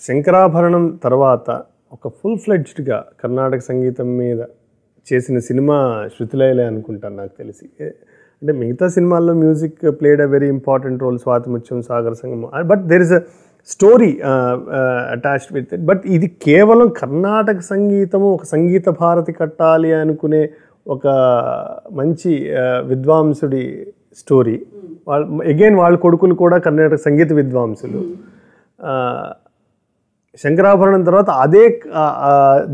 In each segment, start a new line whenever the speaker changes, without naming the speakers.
శంకరాభరణం తర్వాత ఒక ఫుల్ ఫ్లెడ్జ్డ్గా కర్ణాటక సంగీతం మీద చేసిన సినిమా శృతిలయలే అనుకుంటాను నాకు తెలిసి. అంటే మిగతా సినిమాల్లో music played a very important role, Swathi Muthyam, Sagara Sangamam, but there is a story attached with it. But ఇది కేవలం కర్ణాటక సంగీతము, ఒక సంగీత భారతి కట్టాలి అనుకునే ఒక మంచి విద్వాంసుడి స్టోరీ. వాళ్ళ కొడుకులు కూడా కర్ణాటక సంగీత విద్వాంసులు. శంకరాభరణం తర్వాత అదే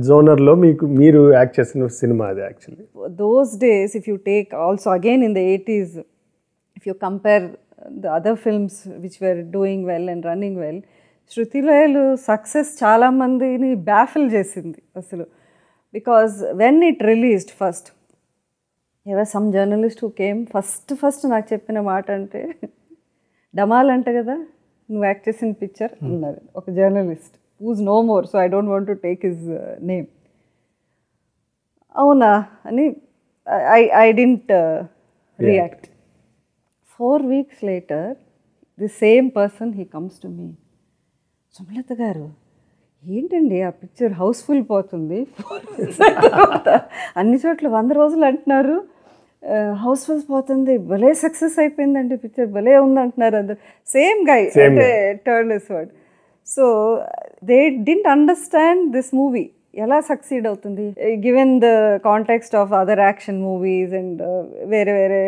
జోనర్లో మీరు యాక్ట్ చేసిన సినిమా అది. Actually
those days, if you take also again in the 80s, if you compare the other films which were doing well and running well, శృతిలయలు success చాలామందిని బ్యాఫిల్ చేసింది అసలు. Because when it released first, ever some journalist who came first నాకు చెప్పిన మాట అంటే, డమాల్ అంట కదా నువ్వు యాక్ట్ చేసిన పిక్చర్ అన్నారు ఒక journalist who's no more, so I don't want to take his name. అవునా అని I didn't react. 4 weeks later, the same person, he comes to me, Sumalatha గారు ఏంటండి ఆ పిక్చర్ హౌస్ఫుల్ పోతుంది, అన్ని చోట్ల 100 రోజులు అంటున్నారు, హౌస్ఫుల్ పోతుంది, భలే సక్సెస్ అయిపోయిందండి పిక్చర్, భలే ఉంది అంటున్నారు అందరు. సేమ్ గై అంటే టర్న్లెస్ word. So they didn't understand this movie ఎలా సక్సీడ్ అవుతుంది given the context of other action movies and వేరే వేరే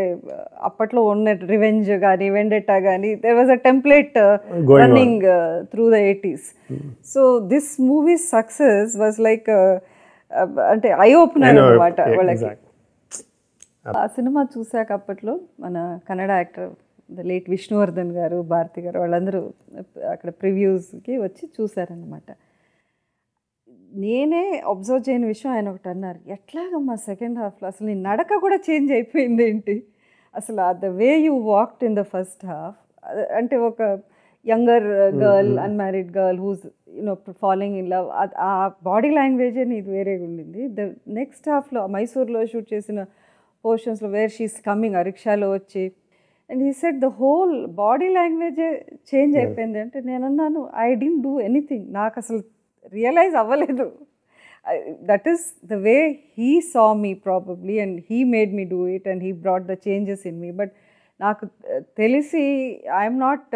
అప్పట్లో ఉన్న రివెంజ్ కానీ వెండెట్టా కానీ there was a template running through the 80s. So this movie success was like అంటే eye opener అనమాట వాళ్ళకి. ఆ సినిమా చూసాక అప్పట్లో మన Kannada actor the late Vishnuvardhan garu, Bharathi గారు వాళ్ళందరూ అక్కడ ప్రివ్యూస్కి వచ్చి చూసారనమాట. నేనే అబ్జర్వ్ చేయని విషయం ఆయన ఒకటి అన్నారు, ఎట్లాగమ్మా సెకండ్ హాఫ్లో అసలు నీ నడక కూడా చేంజ్ అయిపోయింది ఏంటి అసలు, the way you walked in the first half, అంటే ఒక younger girl, unmarried girl who's you know following in love, ఆ బాడీ లాంగ్వేజే నీది వేరేగా ఉండింది. ద నెక్స్ట్ హాఫ్లో మైసూర్లో షూట్ చేసిన పోర్షన్స్లో వేర్ షీస్ కమింగ్, ఆ రిక్షాలో వచ్చి, and he said the whole body లాంగ్వేజే చేంజ్ అయిపోయింది. అంటే నేను అన్నాను ఐ డింట్ డూ ఎనీథింగ్, నాకు అసలు రియలైజ్ అవ్వలేదు. That is the way he saw me probably and he made me do it and he brought the changes in me. But నాకు తెలిసి ఐఎమ్ నాట్,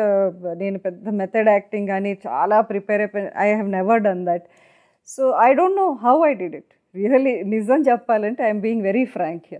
నేను పెద్ద మెథడ్ యాక్టింగ్ కానీ చాలా prepare అయిపోయి, I have never done that. So I don't know how I did it really. నిజం చెప్పాలంటే I'm being very frank here.